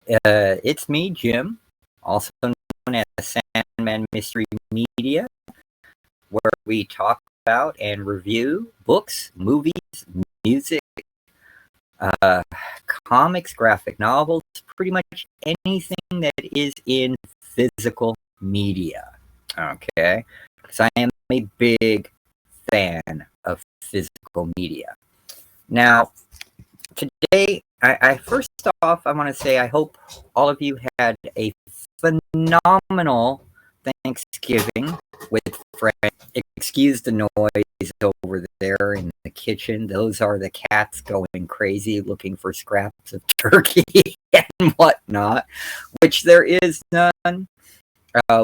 It's me, Jim, also known as Sandman Mystery Media, where we talk about and review books, movies, music, uh, comics, graphic novels, pretty much anything that is in physical media. Okay? Because I am a big fan of physical media. Now, today, I first off, I want to say I hope all of you had a phenomenal Thanksgiving with friends. Excuse the noise over there in the kitchen. Those are the cats going crazy looking for scraps of turkey and whatnot, which there is none.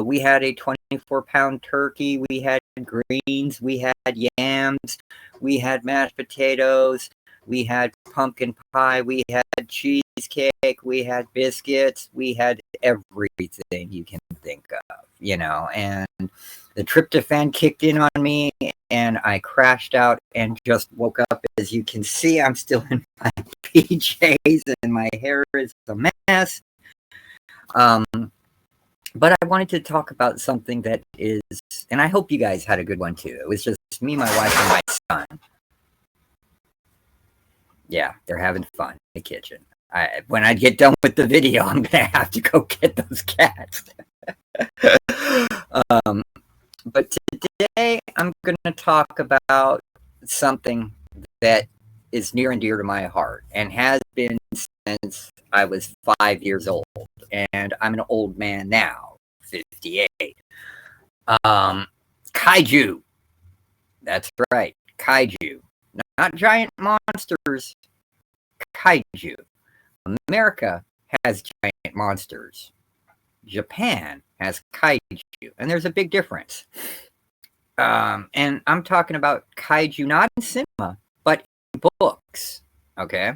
We had a 24-pound turkey. We had greens. We had yams. We had mashed potatoes. We had pumpkin pie. We had cheesecake. We had biscuits. We had everything you can think of, and the tryptophan kicked in on me and I crashed out and just woke up. As you can see, I'm still in my PJs and my hair is a mess. But I wanted to talk about something that is, and I hope you guys had a good one too. It was just me, my wife, and my son. Yeah, they're having fun in the kitchen. When I get done with the video, I'm going to have to go get those cats. But today, I'm going to talk about something that is near and dear to my heart and has been since I was 5 years old. And I'm an old man now, 58. Kaiju. That's right, Kaiju. Not giant monsters, Kaiju. America has giant monsters. Japan has Kaiju, and there's a big difference. And I'm talking about Kaiju not in cinema, but in books, okay?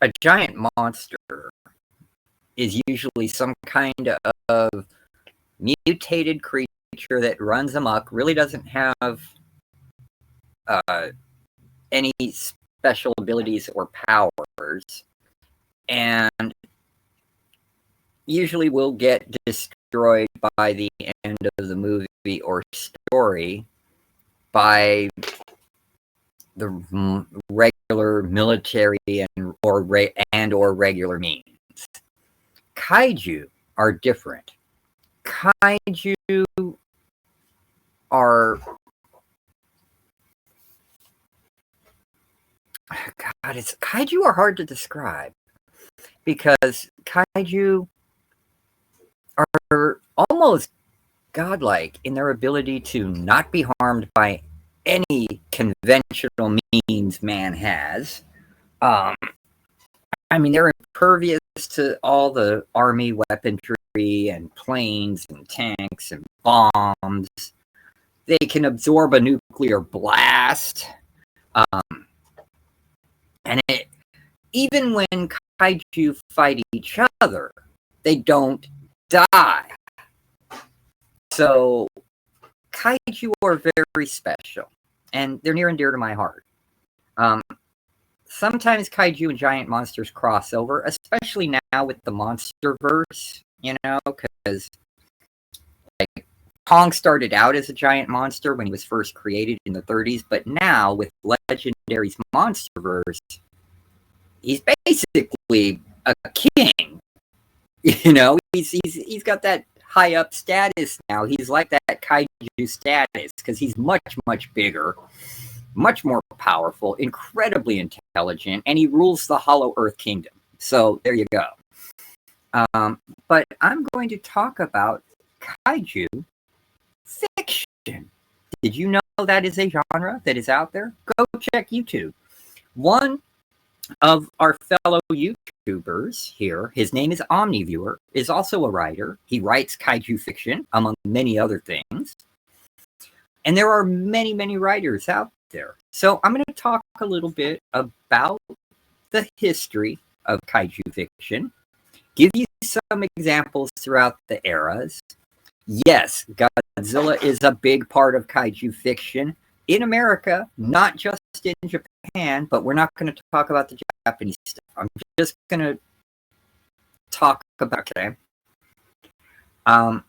A giant monster is usually some kind of mutated creature that runs amok, really doesn't have any special abilities or powers, and usually will get destroyed by the end of the movie or story by the regular military or regular means. Kaiju are different. Kaiju are Kaiju are hard to describe because Kaiju are almost godlike in their ability to not be harmed by any conventional means man has. They're impervious to all the army weaponry and planes and tanks and bombs. They can absorb a nuclear blast. Even when Kaiju fight each other, they don't die. So Kaiju are very special, and they're near and dear to my heart. Sometimes Kaiju and giant monsters cross over, especially now with the MonsterVerse, because like Kong started out as a giant monster when he was first created in the 30s, but now with Legendary's MonsterVerse, he's basically a king. He's got that high up status now. He's like that Kaiju status because he's much, much bigger, much more powerful, incredibly intelligent, and he rules the Hollow Earth Kingdom. So there you go. But I'm going to talk about Kaiju fiction. Did you know that is a genre that is out there? Go check YouTube. One of our fellow YouTubers here, his name is Omniviewer, is also a writer. He writes Kaiju fiction, among many other things. And there are many, many writers out there. So I'm going to talk a little bit about the history of Kaiju fiction, give you some examples throughout the eras. Yes, Godzilla is a big part of Kaiju fiction in America, not just in Japan, but we're not going to talk about the Japanese stuff. I'm just going to talk about, okay? I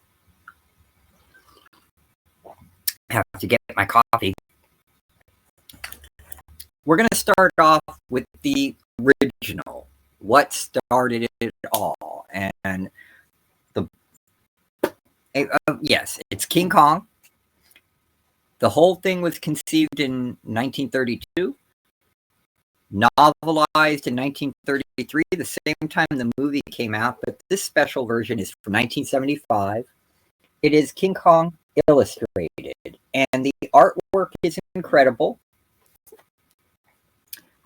have to get my coffee. We're going to start off with the original. What started it all? And yes, it's King Kong. The whole thing was conceived in 1932, novelized in 1933, the same time the movie came out, but this special version is from 1975. It is King Kong illustrated, and the artwork is incredible.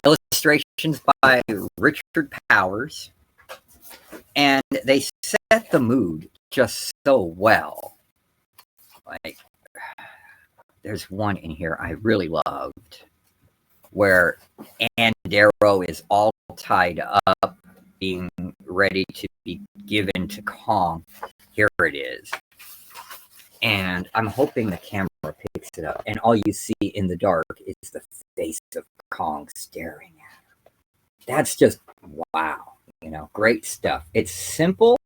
Illustrations by Richard Powers, and they set the mood just so well. Like, there's one in here I really loved where Andero is all tied up, being ready to be given to Kong. Here it is. And I'm hoping the camera picks it up, and all you see in the dark is the face of Kong staring at her. That's just wow. You know, great stuff. It's simple.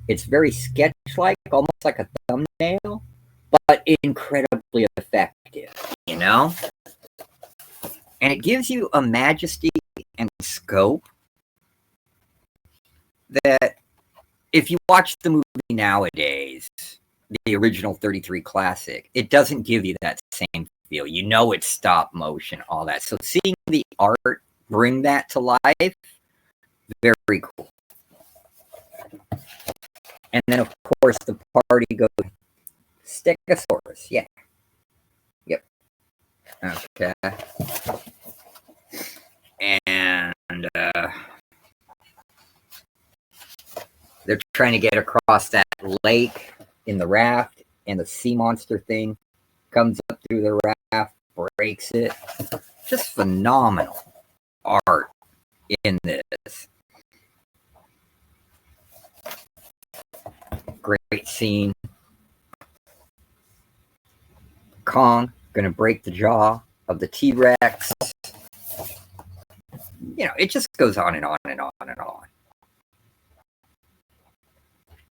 It's very sketch-like, almost like a thumbnail, but incredibly effective, you know? And it gives you a majesty and scope that if you watch the movie nowadays, the original 33 classic, it doesn't give you that same feel. You know it's stop motion, all that. So seeing the art bring that to life, very cool. And then, of course, the party goes Stegosaurus. Yeah. Yep. Okay. And they're trying to get across that lake in the raft, and the sea monster thing comes up through the raft, breaks it. Just phenomenal art in this. Great scene. Kong gonna break the jaw of the T-Rex. You know, it just goes on and on and on and on.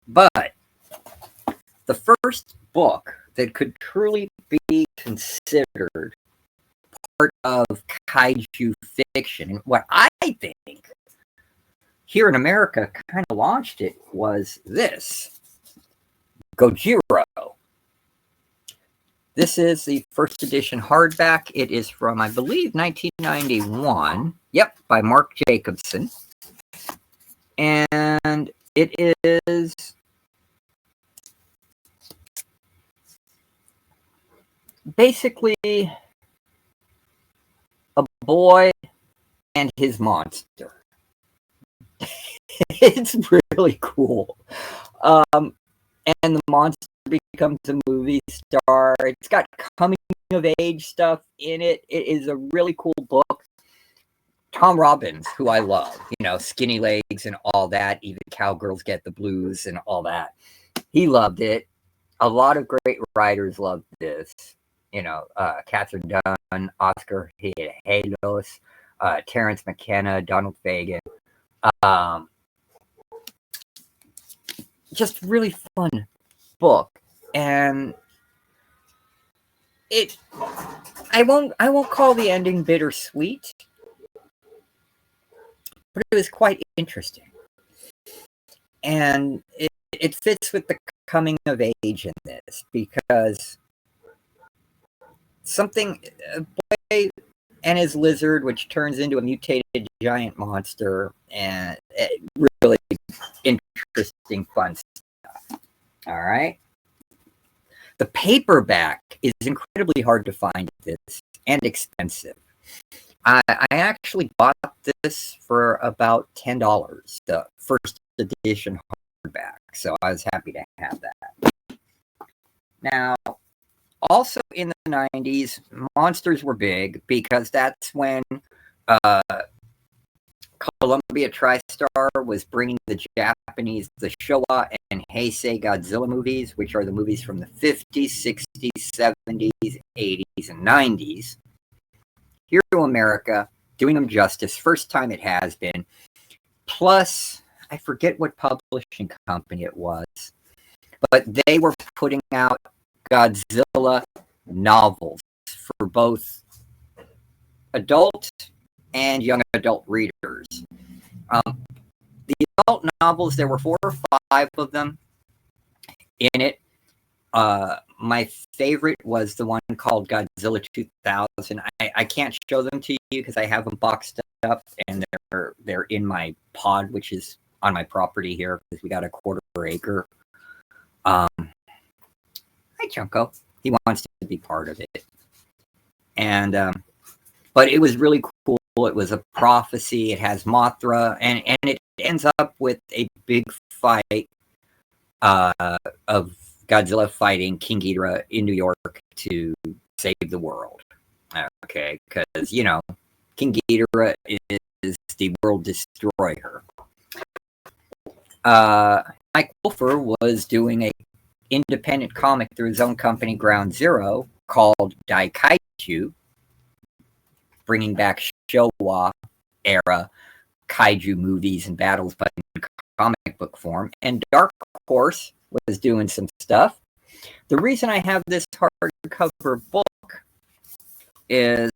But the first book that could truly be considered part of kaiju fiction, and what I think here in America kind of launched it, was this, Gojira. This is the first edition hardback. It is from, I believe, 1991. Yep, by Mark Jacobson. And it is basically a boy and his monster. It's really cool. And the monster becomes a movie star. It's got coming of age stuff in it. It is a really cool book. Tom Robbins, who I love, you know, Skinny Legs and all that, even Cowgirls Get the Blues and all that. He loved it. A lot of great writers loved this. You know, Catherine Dunn, Oscar Halos, Terrence McKenna, Donald Fagen. Just really fun book. And I won't call the ending bittersweet, but it was quite interesting. And it fits with the coming of age in this, because a boy and his lizard, which turns into a mutated giant monster, and really interesting, fun stuff. All right. The paperback is incredibly hard to find this, and expensive. I actually bought this for about $10, the first edition hardback, so I was happy to have that. Now, also in the 90s, monsters were big, because that's when Columbia TriStar was bringing the Showa and Heisei Godzilla movies, which are the movies from the 50s, 60s, 70s, 80s, and 90s, here to America doing them justice. First time it has been. Plus, I forget what publishing company it was, but they were putting out Godzilla novels for both adult and young adult readers. The adult novels, there were 4 or 5 of them in it. My favorite was the one called Godzilla 2000. I can't show them to you because I have them boxed up, and they're in my pod, which is on my property here because we got a 1/4 acre. Hi, Junko. He wants to be part of it. And but it was really cool. It was a prophecy. It has Mothra, and it ends up with a big fight of Godzilla fighting King Ghidorah in New York to save the world. Okay, because, you know, King Ghidorah is the world destroyer. Mike Wolfer was doing a independent comic through his own company, Ground Zero, called Kaiju, bringing back Showa era kaiju movies and battles, but in comic book form. And Dark Horse was doing some stuff. The reason I have this hardcover book is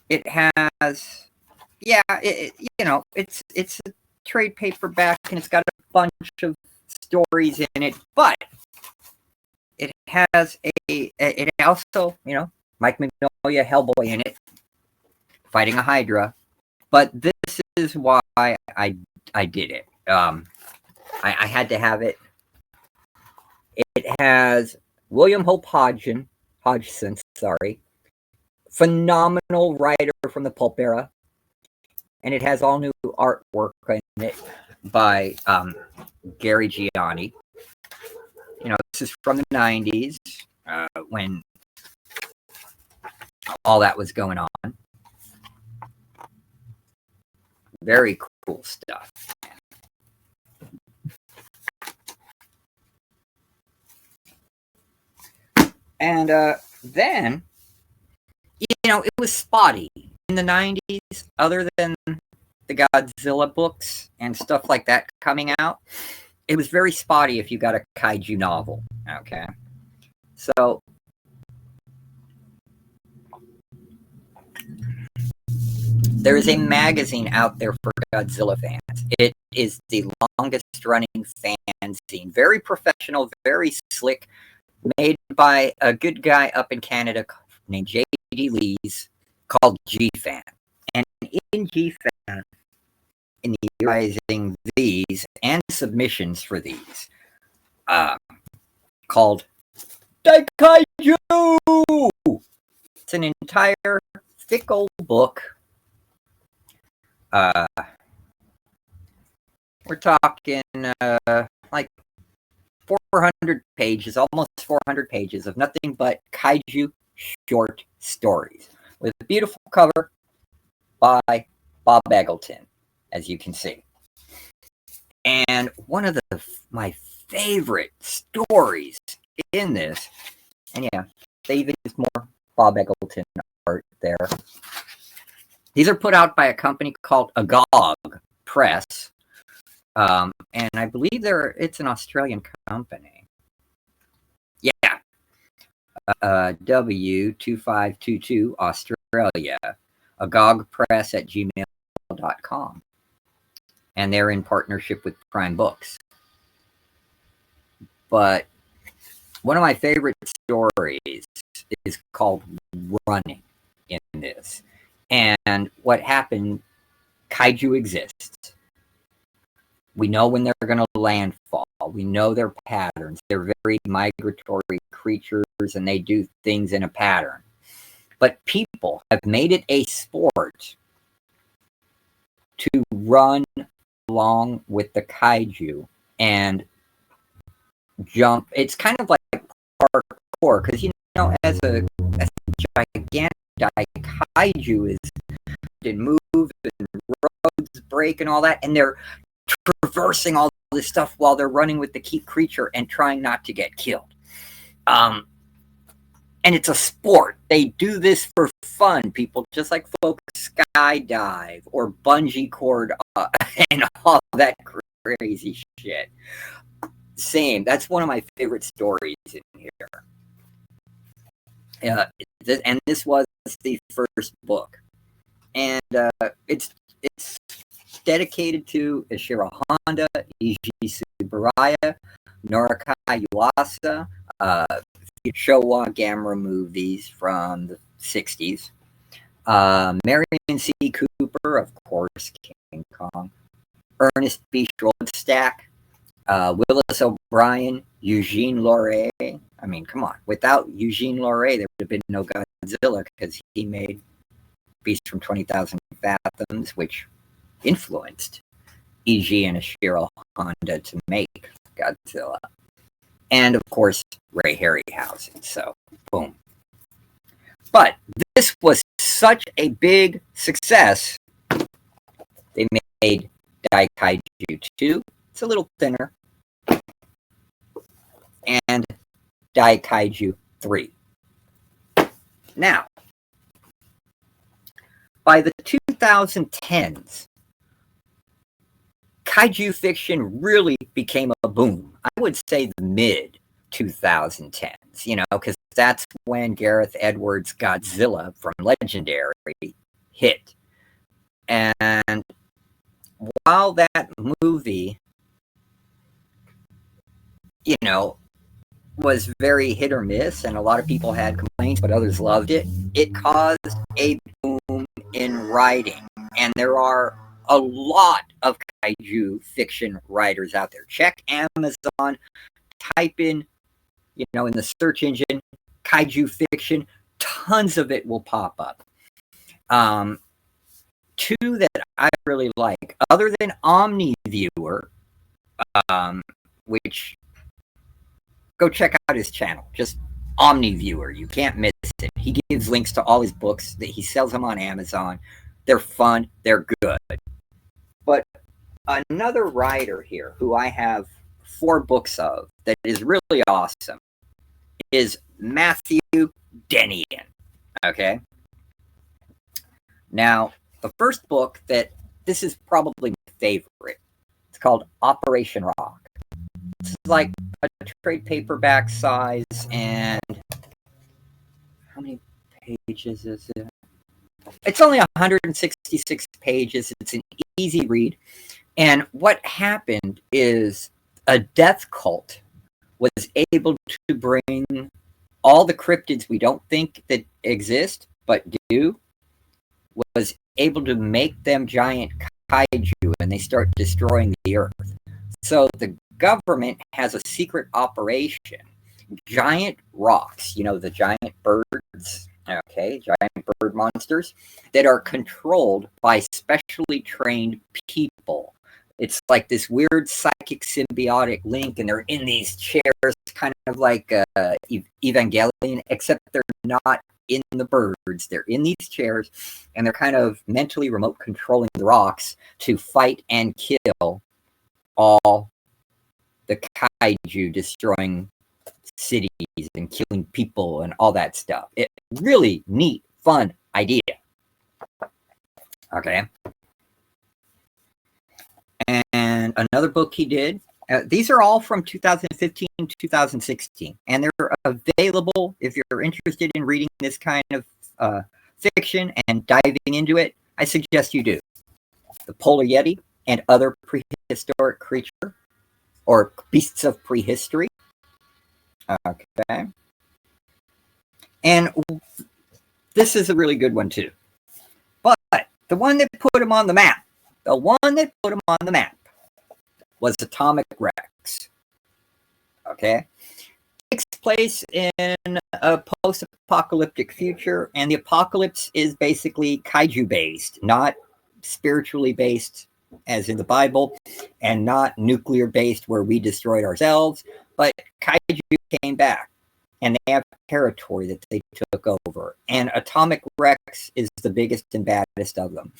it has, it's a trade paperback, and it's got a bunch of stories in it, but it has it also, Mike Mignola, Hellboy in it, fighting a Hydra. But this is why I did it. I had to have it. It has William Hope Hodgson, phenomenal writer from the pulp era, and it has all new artwork in it by Gary Gianni. This is from the 90s when all that was going on. Very cool stuff. And then, it was spotty in the 90s, other than the Godzilla books and stuff like that coming out. It was very spotty if you got a kaiju novel, okay? So, there is a magazine out there for Godzilla fans. It is the longest running fanzine. Very professional, very slick, made by a good guy up in Canada named J.D. Lees, called G-Fan. And in G-Fan, in utilizing these and submissions for these, called Kaiju. It's an entire thick old book. We're talking like 400 pages, almost 400 pages of nothing but kaiju short stories with a beautiful cover by Bob Eggleton, as you can see. And one of my favorite stories in this, and yeah, they even use more Bob Eggleton art there. These are put out by a company called Agog Press, and I believe it's an Australian company. Yeah, W2522 Australia, agogpress@gmail.com, and they're in partnership with Prime Books. But one of my favorite stories is called Running in this. And what happened, kaiju exists. We know when they're going to landfall. We know their patterns. They're very migratory creatures, and they do things in a pattern. But people have made it a sport to run along with the kaiju and jump. It's kind of like parkour, because, as a gigantic kaiju is and move and roads break and all that, and they're traversing all this stuff while they're running with the key creature and trying not to get killed. And it's a sport. They do this for fun. People just like folks skydive or bungee cord and all that crazy shit. Same. That's one of my favorite stories in here. And this was the first book, and it's dedicated to Ishiro Honda, Eiji Tsuburaya, Norikai Yuasa, Showa Gamera movies from the 60s. Marion C. Cooper, of course, King Kong. Ernest B. Schroedstack, Willis O'Brien, Eugene Loret. I mean, come on. Without Eugene Loret, there would have been no Godzilla because he made Beast from 20,000 Fathoms, which influenced Eiji and Ishiro Honda to make Godzilla. And, of course, Ray Harryhausen. So, boom. But this was such a big success, they made Dai Kaiju 2. It's a little thinner. And Dai Kaiju 3. Now, by the 2010s, kaiju fiction really became a boom. I would say the mid 2010s, because that's when Gareth Edwards' Godzilla from Legendary hit. And while that movie, was very hit or miss, and a lot of people had complaints, but others loved it, it caused a boom in writing. And there are a lot of kaiju fiction writers out there. Check Amazon, type in, in the search engine, kaiju fiction, tons of it will pop up. Two that I really like, other than OmniViewer, which, go check out his channel, just OmniViewer. You can't miss it. He gives links to all his books. That he sells them on Amazon. They're fun. They're good. But another writer here who I have 4 books of that is really awesome is Matthew Denian. Okay? Now, the first book this is probably my favorite. It's called Operation Rock. It's like a trade paperback size, and how many pages is it? It's only 166 pages. It's an easy read. And what happened is a death cult was able to bring all the cryptids we don't think that exist, but do, was able to make them giant kaiju, and they start destroying the earth. So the government has a secret operation. Giant rocks, the giant birds, giant bird monsters that are controlled by specially trained people. It's like this weird psychic symbiotic link, and they're in these chairs, kind of like Evangelion, except they're not in the birds. They're in these chairs, and they're kind of mentally remote controlling the rocks to fight and kill all the kaiju, destroying cities and killing people and all that stuff. It really neat, fun idea. Okay. And another book he did, these are all from 2015 to 2016, and they're available if you're interested in reading this kind of fiction and diving into it. I suggest you do. The Polar Yeti and Other Prehistoric Creature, or Beasts of Prehistory. Okay. And this is a really good one, too. But the one that put him on the map, was Atomic Rex. Okay? It takes place in a post-apocalyptic future, and the apocalypse is basically kaiju-based, not spiritually based, as in the Bible, and not nuclear-based where we destroyed ourselves, but kaiju came back, and they have territory that they took over. And Atomic Rex is the biggest and baddest of them.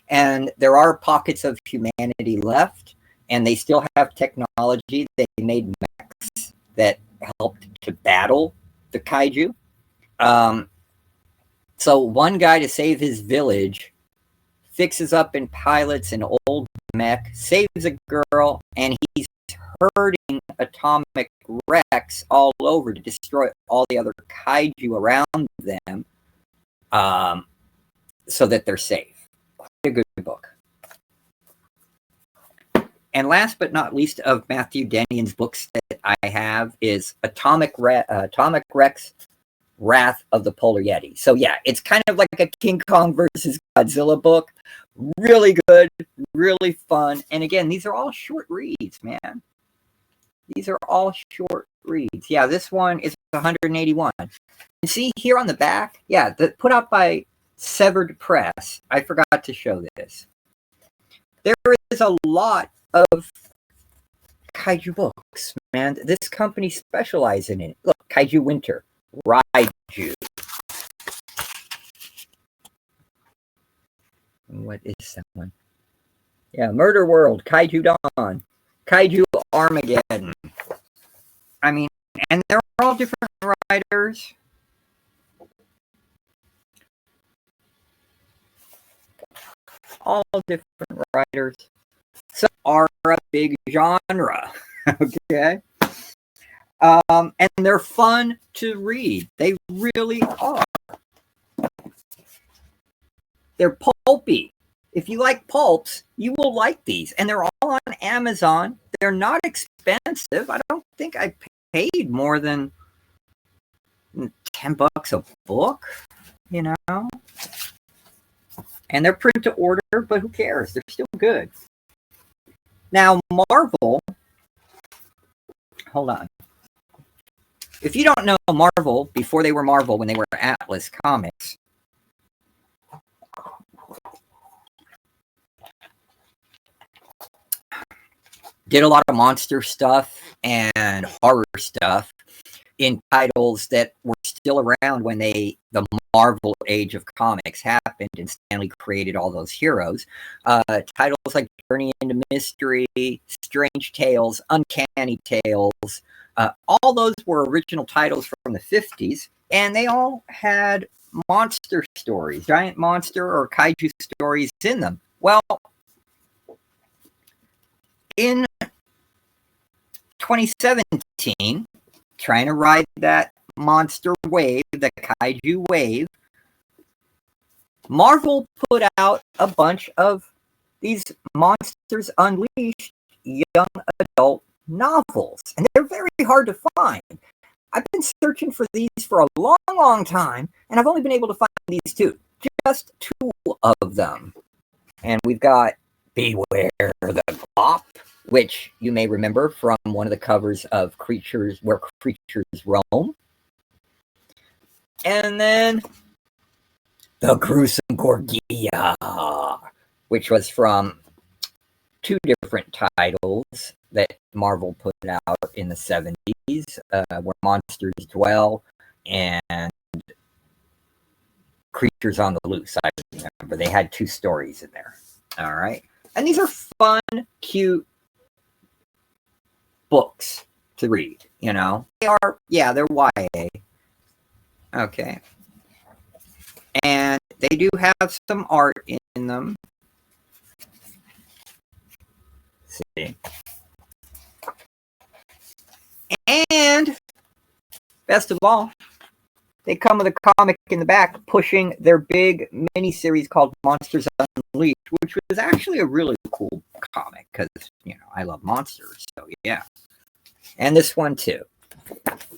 And there are pockets of humanity left, and they still have technology. They made mechs that helped to battle the kaiju. So one guy, to save his village, fixes up and pilots an old mech, saves a girl, and he's herding atomic wrecks all over to destroy all the other kaiju around them, so that they're safe. Quite a good book. And last but not least of Matthew Denion's books that I have is Atomic Rex, Wrath of the Polar Yeti. So yeah, it's kind of like a King Kong versus Godzilla book. Really good, really fun. And again, these are all short reads, man. These are all short reads. Yeah, this one is 181. And see here on the back, yeah, put out by Severed Press. I forgot to show this. There is a lot of kaiju books, man. This company specializes in it. Look, Kaiju Winter, Raiju. What is that one? Yeah, Murder World, Kaiju Dawn, Kaiju Armageddon. I mean, and they're all different writers. All different writers. Some are a big genre, okay? And they're fun to read. They really are. They're pulpy. If you like pulps, you will like these. And they're all on Amazon. They're not expensive. I don't think I paid more than $10 a book, you know? And they're print to order, but who cares? They're still good. Now, Marvel, hold on. If you don't know Marvel, before they were Marvel, when they were Atlas Comics, did a lot of monster stuff and horror stuff in titles that were still around when the Marvel Age of Comics happened and Stan Lee created all those heroes. Titles like Journey into Mystery, Strange Tales, Uncanny Tales, all those were original titles from the 50s, and they all had monster stories, giant monster or kaiju stories in them. Well, in 2017, trying to ride that monster wave, the kaiju wave, Marvel put out a bunch of these Monsters Unleashed young adult novels, and they're very hard to find. I've been searching for these for a long, long time, and I've only been able to find these two, just two of them. And we've got Beware the Glop, which you may remember from one of the covers of Creatures Where Creatures Roam. And then The Gruesome Gorgia, which was from two different titles that Marvel put out in the 70s, Where Monsters Dwell and Creatures on the Loose. I remember they had two stories in there. All right. And these are fun, cute books to read, you know. They are, yeah, they're YA. Okay. And they do have some art in them. Let's see. And best of all, they come with a comic in the back pushing their big mini-series called Monsters Unleashed, which was actually a really cool comic because, you know, I love monsters, so yeah. And this one too.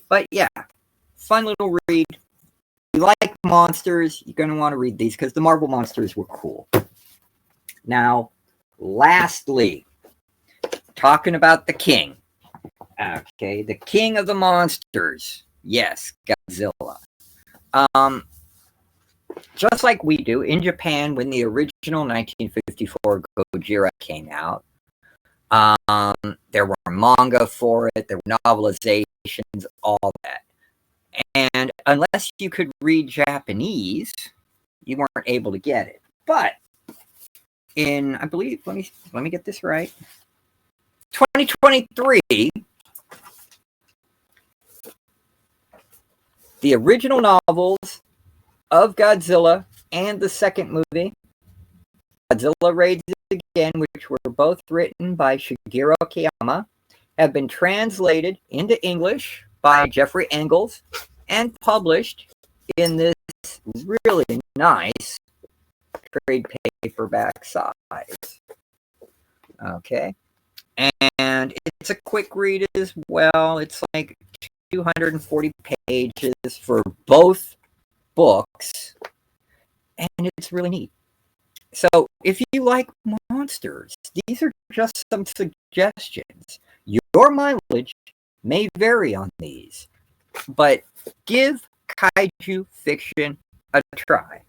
But yeah, fun little read. If you like monsters, you're going to want to read these because the Marvel monsters were cool. Now, lastly, talking about the king. Okay, the king of the monsters. Yes, Godzilla. Just like we do in Japan when the original 1954 Gojira came out, there were manga for it, there were novelizations, all that. And unless you could read Japanese, you weren't able to get it. But in, I believe, let me get this right, 2023, the original novels of Godzilla and the second movie, Godzilla Raids Again, which were both written by Shigeru Kiyama, have been translated into English by Jeffrey Engels and published in this really nice trade paperback size. Okay. And it's a quick read as well. It's like 240 pages for both books, and it's really neat. So if you like monsters, these are just some suggestions. Your mileage may vary on these, but give kaiju fiction a try.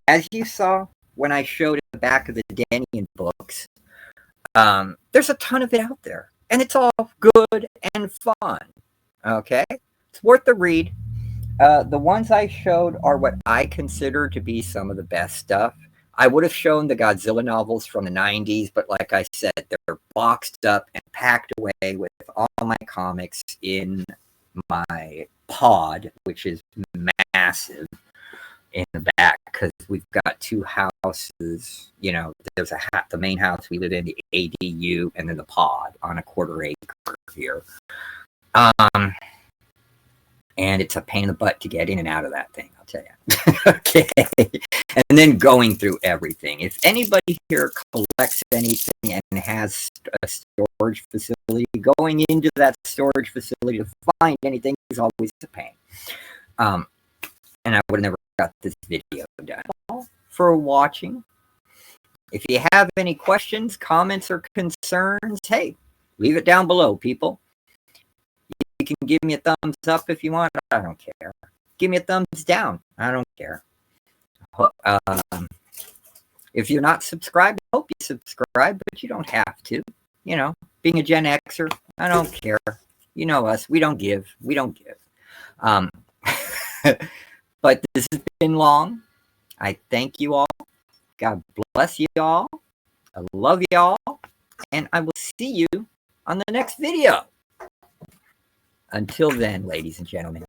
As you saw when I showed the back of the Denian books, there's a ton of it out there, and it's all good and fun. Okay? It's worth the read. The ones I showed are what I consider to be some of the best stuff. I would have shown the Godzilla novels from the 90s, but like I said, they're boxed up and packed away with all my comics in my pod, which is massive in the back, because we've got two houses. You know, there's the main house we live in, the ADU, and then the pod on a quarter acre here. And it's a pain in the butt to get in and out of that thing, I'll tell you. Okay. And then going through everything. If anybody here collects anything and has a storage facility, going into that storage facility to find anything is always a pain. And I would have never got this video done. For watching. If you have any questions, comments, or concerns, hey, leave it down below, people. You can give me a thumbs up if you want. I don't care. Give me a thumbs down. I don't care. If you're not subscribed, I hope you subscribe, but you don't have to. You know, being a Gen Xer, I don't care. You know us. We don't give. We don't give. But this has been long. I thank you all. God bless you all. I love you all. And I will see you on the next video. Until then, ladies and gentlemen.